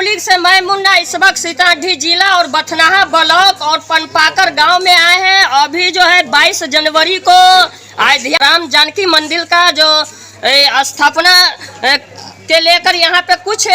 Public से मैं मुन्ना इस वक्त सीतामढ़ी जिला और बथनाहा ब्लॉक और पनपाकर गांव में आए हैं। अभी जो है 22 जनवरी को अयोध्या राम जानकी मंदिर का जो स्थापना के लेकर यहाँ पे कुछ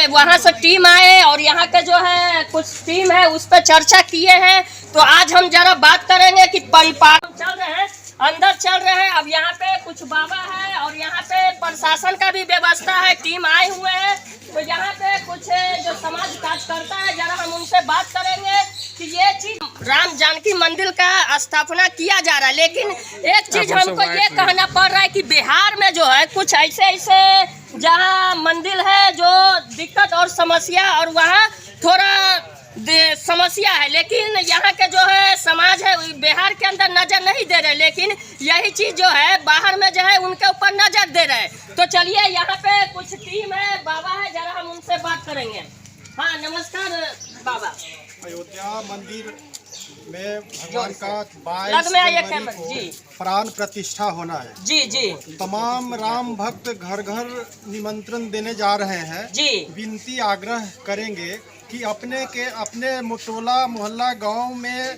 वहाँ से टीम आए और यहाँ के जो है कुछ टीम है उस पर चर्चा किए हैं। तो आज हम जरा बात करेंगे कि पनपाकर चल रहे हैं, अंदर चल रहे हैं। अब यहाँ पे कुछ बाबा है और यहाँ पे प्रशासन का भी व्यवस्था है, टीम आए हुए हैं। तो यहाँ पे कुछ जो समाज कार्यकर्ता है, जरा हम उनसे बात करेंगे कि ये चीज राम जानकी मंदिर का स्थापना किया जा रहा है, लेकिन एक चीज हमको ये कहना पड़ रहा है कि बिहार में जो है कुछ ऐसे जहाँ मंदिर है जो दिक्कत और समस्या और वहाँ थोड़ा समस्या है, लेकिन यहाँ के जो है समाज है बिहार के अंदर नजर नहीं दे रहे, लेकिन यही चीज जो है बाहर में जो है उनके ऊपर नजर दे रहे। तो चलिए यहाँ पे कुछ टीम है, बाबा है, जरा हम उनसे बात करेंगे। हाँ नमस्कार बाबा। अयोध्या मंदिर में भगवान का 22 जनवरी को प्राण प्रतिष्ठा होना है। जी जी। तमाम राम भक्त घर घर निमंत्रण देने जा रहे हैं जी। विनती आग्रह करेंगे कि अपने टोला मोहल्ला गांव में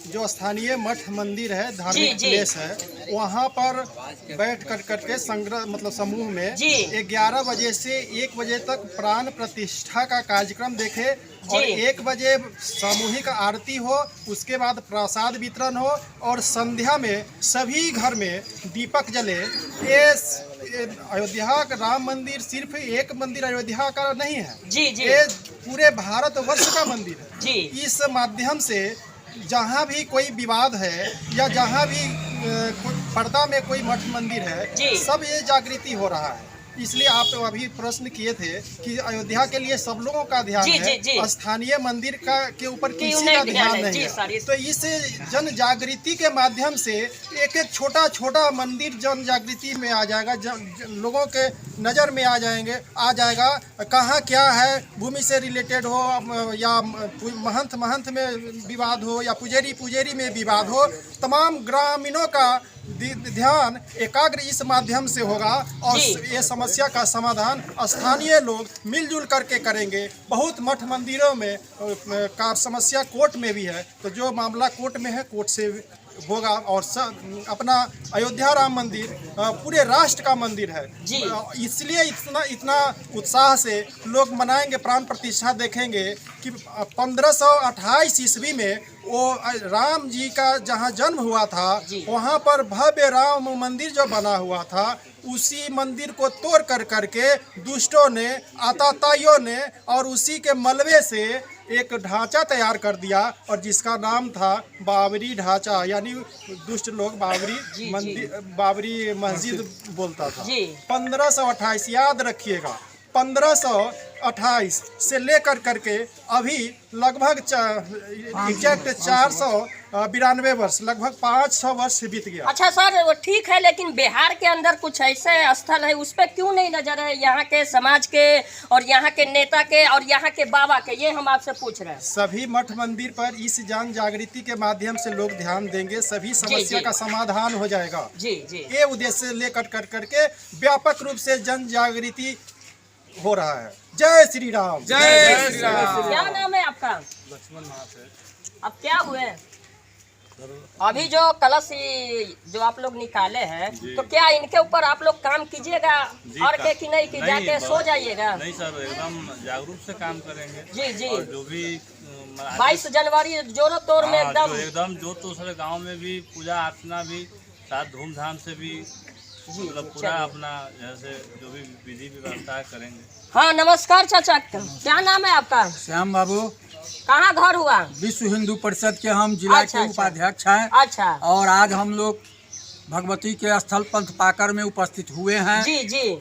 जो स्थानीय मठ मंदिर है, धार्मिक प्लेस है, वहां पर बैठ करके संग्रह मतलब समूह में 11 बजे से 1 बजे तक प्राण प्रतिष्ठा का कार्यक्रम देखे और 1 बजे सामूहिक आरती हो, उसके बाद प्रसाद वितरण हो और संध्या में सभी घर में दीपक जले। अयोध्या राम मंदिर सिर्फ एक मंदिर अयोध्या का नहीं है जी जी, ये पूरे भारतवर्ष का मंदिर है जी। इस माध्यम से जहाँ भी कोई विवाद है या जहाँ भी पर्दा में कोई मठ मंदिर है, सब ये जागृति हो रहा है। इसलिए आप अभी प्रश्न किए थे कि अयोध्या के लिए सब लोगों का ध्यान है, स्थानीय मंदिर का के ऊपर किसी का ध्यान नहीं है। तो इस जन जागृति के माध्यम से एक छोटा मंदिर जन जागृति में आ जाएगा, लोगों के नज़र में आ जाएगा। कहाँ क्या है, भूमि से रिलेटेड हो या महंत में विवाद हो या पुजेरी में विवाद हो, तमाम ग्रामीणों का ध्यान एकाग्र इस माध्यम से होगा और ये समस्या का समाधान स्थानीय लोग मिलजुल करके करेंगे। बहुत मठ मंदिरों में का समस्या कोर्ट में भी है, तो जो मामला कोर्ट में है कोर्ट से होगा। और अपना अयोध्या राम मंदिर पूरे राष्ट्र का मंदिर है, इसलिए इतना उत्साह से लोग मनाएंगे, प्राण प्रतिष्ठा देखेंगे कि 1528 ईस्वी में वो राम जी का जहाँ जन्म हुआ था, वहाँ पर भव्य राम मंदिर जो बना हुआ था, उसी मंदिर को तोड़ करके दुष्टों ने, आतताइयों ने और उसी के मलबे से एक ढांचा तैयार कर दिया और जिसका नाम था बाबरी ढांचा, यानी दुष्ट लोग बाबरी मस्जिद बोलता था। 1528 याद रखिएगा, 1528 से लेकर करके अभी लगभग एग्जैक्ट 492 वर्ष, लगभग 500 वर्ष बीत गया। अच्छा सर, वो ठीक है, लेकिन बिहार के अंदर कुछ ऐसे स्थल है उस पर क्यों नहीं नजर है यहाँ के समाज के और यहाँ के नेता के और यहाँ के बाबा के? ये हम आपसे पूछ रहे हैं। सभी मठ मंदिर पर इस जन जागृति के माध्यम से लोग ध्यान देंगे, सभी समस्या का समाधान हो जाएगा जी जी। ये उद्देश्य लेकर करके व्यापक रूप से जन जागृति हो रहा है। जय श्री राम। जय श्री राम। क्या नाम है आपका? लक्ष्मण नाथ है। अब क्या हुए अभी जो कलश जो आप लोग निकाले हैं, तो क्या इनके ऊपर आप लोग काम कीजिएगा और के कि नहीं कि जाके सो जाइएगा? नहीं सर, एकदम जागरूक से काम करेंगे जी जी। और जो भी 22 जनवरी जोरों तोड़ में एकदम जो तो सारे गाँव में भी पूजा अर्चना भी साथ धूमधाम से भी मतलब पूरा अपना जैसे जो भी विधि व्यवस्था करेंगे। हाँ नमस्कार चाचा, क्या नाम है आपका? श्याम बाबू। कहाँ घर हुआ? विश्व हिंदू परिषद के हम जिला के उपाध्यक्ष हैं। अच्छा। और आज हम लोग भगवती के स्थल पनपाकर में उपस्थित हुए हैं जी जी।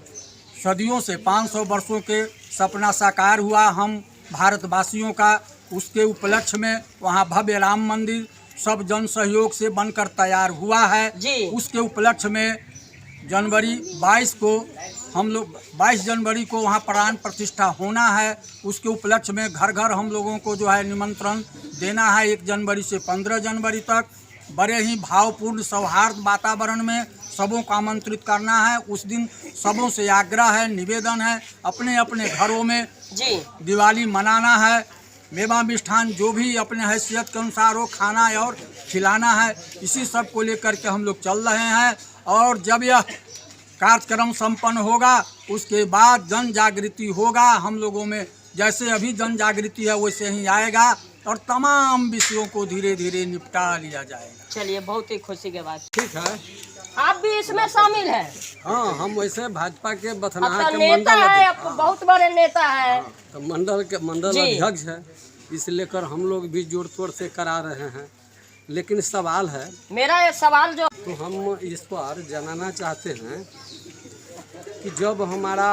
सदियों से 500 वर्षों के सपना साकार हुआ हम भारतवासियों का, उसके उपलक्ष्य में वहाँ भव्य राम मंदिर सब जन सहयोग से बनकर तैयार हुआ है जी। उसके उपलक्ष्य में जनवरी 22 को हम लोग 22 जनवरी को वहाँ प्राण प्रतिष्ठा होना है। उसके उपलक्ष्य में घर घर हम लोगों को जो है निमंत्रण देना है। 1 जनवरी से 15 जनवरी तक बड़े ही भावपूर्ण सौहार्द वातावरण में सबों को आमंत्रित करना है। उस दिन सबों से आग्रह है, निवेदन है, अपने अपने घरों में जी दिवाली मनाना है। मेवा मिष्ठान जो भी अपने हैसियत के अनुसार हो खाना है और खिलाना है। इसी सब को लेकर के हम लोग चल रहे हैं। और जब यह कार्यक्रम संपन्न होगा उसके बाद जन जागृति होगा हम लोगों में। जैसे अभी जन जागृति है वैसे ही आएगा और तमाम विषयों को धीरे धीरे निपटा लिया जाएगा। चलिए, बहुत ही खुशी की बात। ठीक है, आप भी इसमें शामिल हैं? हाँ, हम वैसे भाजपा के बथनाहा आपका के नेता मंडल है, आप बहुत बड़े नेता है। तो मंडल जी। अध्यक्ष है, इस लेकर हम लोग भी जोड़ तोड़ से करा रहे हैं। लेकिन सवाल है, मेरा ये सवाल जो तो हम इस पर जानना चाहते हैं कि जब हमारा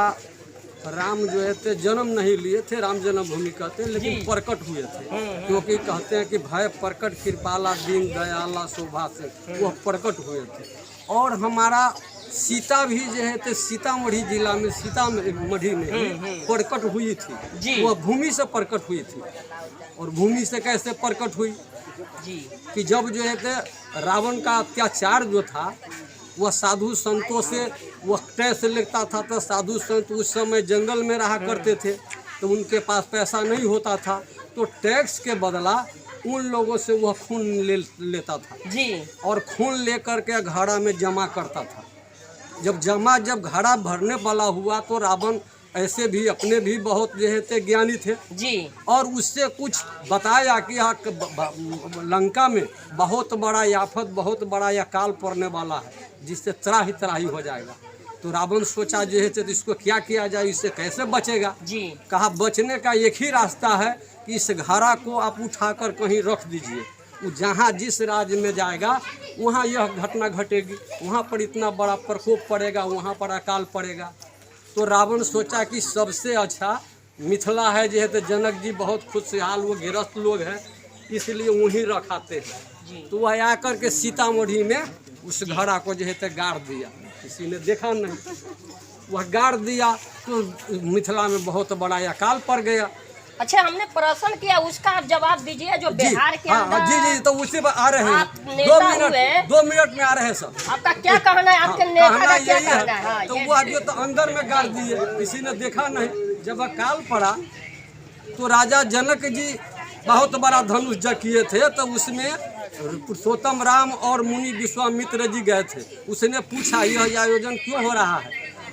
राम जो है थे जन्म नहीं लिए थे, राम जन्मभूमि कहते हैं, लेकिन प्रकट हुए थे। क्योंकि कहते हैं कि भय प्रकट कृपाला दीन दयाला शोभा से वह प्रकट हुए थे। और हमारा सीता भी जो है थे सीतामढ़ी जिला में सीतामढ़ी में ही प्रकट हुई थी। वह भूमि से प्रकट हुई थी। और भूमि से कैसे प्रकट हुई जी कि जब जो है थे रावण का अत्याचार जो था वह साधु संतों से वह टैक्स लेता था। तो साधु संत उस समय जंगल में रहा करते थे, तो उनके पास पैसा नहीं होता था, तो टैक्स के बदला उन लोगों से वह खून लेता था जी। और खून लेकर के घड़ा में जमा करता था। जब घड़ा भरने वाला हुआ तो रावण ऐसे भी अपने भी बहुत जो है थे ज्ञानी थे जी। और उससे कुछ बताया कि लंका में बहुत बड़ा आफत, बहुत बड़ा अकाल पड़ने वाला है, जिससे त्राही त्राही हो जाएगा। तो रावण सोचा जो है तो इसको क्या किया जाए, इससे कैसे बचेगा जी। कहा बचने का एक ही रास्ता है कि इस घड़ा को आप उठाकर कहीं रख दीजिए। वो जहाँ जिस राज्य में जाएगा वहाँ यह घटना घटेगी, वहाँ पर इतना बड़ा प्रकोप पड़ेगा, वहाँ पर अकाल पड़ेगा। तो रावण सोचा कि सबसे अच्छा मिथिला है जो है तो जनक जी बहुत खुशहाल वो गृहस्थ लोग हैं, इसलिए वहीं रखाते हैं। तो वह आकर के सीतामढ़ी में उस घड़ा को जो है तो गाड़ दिया। किसी ने देखा नहीं, वह गाड़ दिया तो मिथिला में बहुत बड़ा अकाल पड़ गया। अच्छा, हमने प्रश्न किया, उसका आप जवाब दीजिए। जो बिहार के अंदर जी, तो उसी पर आ रहे हैं। आप नेता हुए, 2 मिनट में आ रहे हैं सब। आपका क्या कहना है? आपके नेता का क्या कहना है? हाँ, तो वो आगे तो अंदर में गाड़ दिए, किसी ने देखा नहीं। जब अकाल पड़ा तो राजा जनक जी बहुत बड़ा धनुष जग किए थे, तो उसमें पुरुषोत्तम राम और मुनि विश्वामित्र जी गए थे। उसने पूछा यह आयोजन क्यों हो रहा है,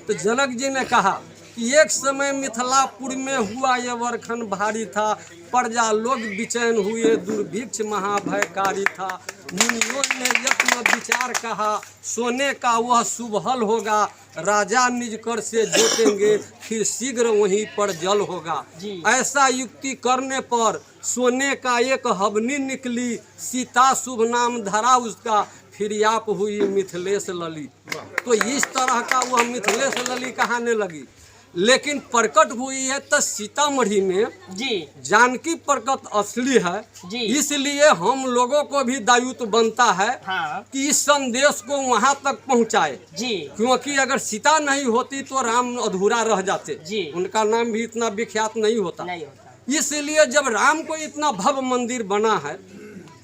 तो जनक जी ने कहा कि एक समय मिथिलापुर में हुआ ये वर्षण भारी था, प्रजा लोग बेचैन हुए, दुर्भिक्ष महाभयकारी था। मुनियों ने यत्न विचार कहा, सोने का वह शुभ हल होगा, राजा निज कर से जोतेंगे, फिर शीघ्र वहीं पर जल होगा। ऐसा युक्ति करने पर सोने का एक हवनी निकली, सीता शुभ नाम धरा उसका, फिर आप हुई मिथिलेश लली। तो इस तरह का वह मिथिलेश लली कहने लगी। लेकिन प्रकट हुई है तो सीतामढ़ी में जी। जानकी प्रकट असली है जी। इसलिए हम लोगों को भी दायित्व बनता है हाँ। कि इस संदेश को वहां तक पहुंचाए जी। क्योंकि अगर सीता नहीं होती तो राम अधूरा रह जाते जी। उनका नाम भी इतना विख्यात नहीं होता। इसलिए जब राम को इतना भव्य मंदिर बना है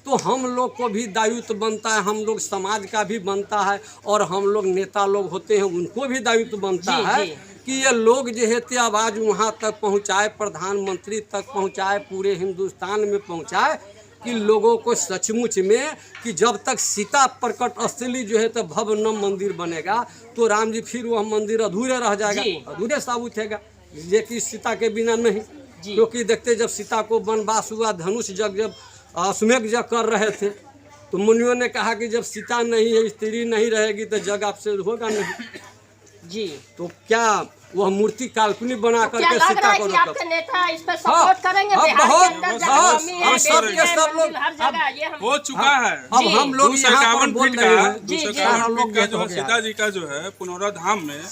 तो हम लोग को भी दायित्व बनता है, हम लोग समाज का भी बनता है और हम लोग नेता लोग होते हैं उनको भी दायित्व बनता है कि ये लोग जो है ते आवाज़ वहाँ तक पहुँचाए, प्रधानमंत्री तक पहुँचाए, पूरे हिंदुस्तान में पहुँचाए कि लोगों को सचमुच में कि जब तक सीता प्रकट असली जो है तो भव्य नव मंदिर बनेगा तो राम जी फिर वह मंदिर अधूरे रह जाएगा, अधूरे साबित होगा। ये कि सीता के बिना नहीं, क्योंकि देखते जब सीता को वनवास हुआ, धनुष जब अश्वमेध जग कर रहे थे तो मुनियों ने कहा कि जब सीता नहीं है, स्त्री नहीं रहेगी तो जग आपसे होगा नहीं जी। तो क्या वह मूर्ति काल्पनिक बना करके सीता को रोका? आपके नेता इस पर सपोर्ट करेंगे? सब लोग हो चुका है। अब हम लोग 251 फीट का जो सीता जी का जो है पुनौरा धाम में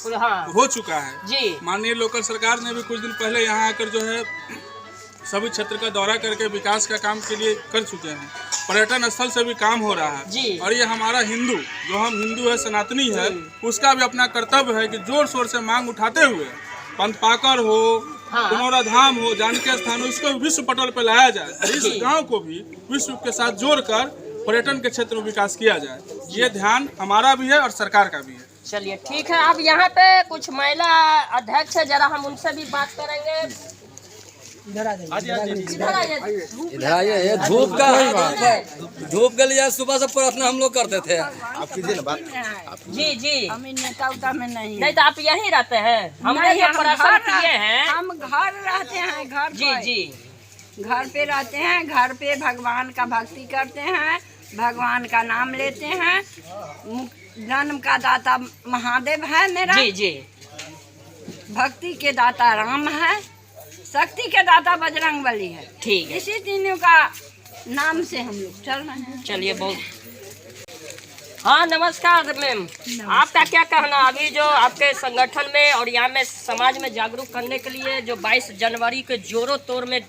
हो चुका है। माननीय लोकल सरकार ने भी कुछ दिन पहले यहाँ आकर जो है सभी क्षेत्र का दौरा करके विकास का काम के लिए कर चुके हैं। पर्यटन स्थल से भी काम हो रहा है और ये हमारा हिंदू जो हम हिंदू है सनातनी है उसका भी अपना कर्तव्य है कि जोर शोर से मांग उठाते हुए पंथपाकर हो, पुनौरा धाम हो, जानकी स्थान हो, इसको विश्व पटल पर लाया जाए। इस गांव को भी विश्व के साथ जोड़कर पर्यटन के क्षेत्र में विकास किया जाए। ये ध्यान हमारा भी है और सरकार का भी है। चलिए ठीक है, अब यहाँ पे कुछ महिला अध्यक्ष है, जरा हम उनसे भी बात करेंगे। इधर आइए, धूप का लिए सुबह से प्रार्थना हम लोग करते थे। आप कीजिए ना बात। जी जी, हम नेता उता में नहीं तो आप यहीं रहते हैं? हमने ये प्रश्न किए हैं। हम घर रहते हैं, घर जी पे। जी, घर पे रहते हैं, घर पे भगवान का भक्ति करते हैं, भगवान का नाम लेते हैं। जन्म का दाता महादेव है मेरा, जी जी, भक्ति के दाता राम है, शक्ति के दाता बजरंगबली है। ठीक है, इसी तीनों का नाम से हम लोग चल रहे हैं। चलिए बहुत। हाँ नमस्कार मैम, आपका क्या कहना अभी जो आपके संगठन में और यहाँ में समाज में जागरूक करने के लिए जो 22 जनवरी के जोरों तोड़ में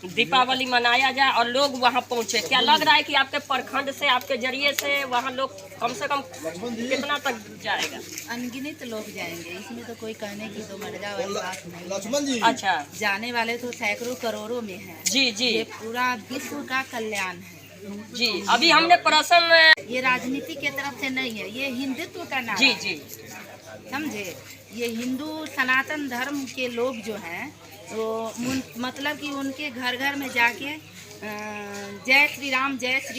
दीपावली मनाया जाए और लोग वहाँ पहुँचे, क्या लग रहा है कि आपके प्रखंड से, आपके जरिए से वहाँ लोग कम से कम कितना तक जाएगा? अनगिनत लोग जाएंगे, इसमें तो कोई कहने की तो मर्जा वाली बात नहीं। लक्ष्मण जी, अच्छा, जाने वाले तो सैकड़ों करोड़ों में हैं। जी जी, ये पूरा विश्व का कल्याण है जी। अभी हमने प्रश्न, ये राजनीति के तरफ से नहीं है, ये हिंदुत्व का नारा जी है। जी, समझे, ये हिंदू सनातन धर्म के लोग जो हैं तो मतलब कि उनके घर घर में जाके जय श्री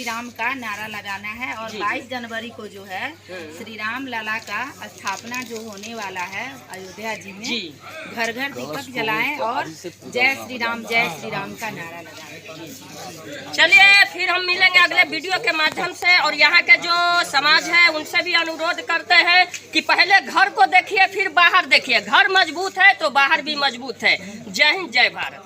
राम का नारा लगाना है। और 22 जनवरी को जो है श्री राम लला का स्थापना जो होने वाला है अयोध्या जी में, घर घर दीपक जलाएं और जय श्री राम का नारा लगाएं। चलिए फिर हम मिलेंगे अगले वीडियो के माध्यम से। और यहाँ के जो समाज है उनसे भी अनुरोध करते हैं कि पहले घर को देखिए फिर बाहर देखिए। घर मजबूत है तो बाहर भी मजबूत है। जय हिंद, जय भारत।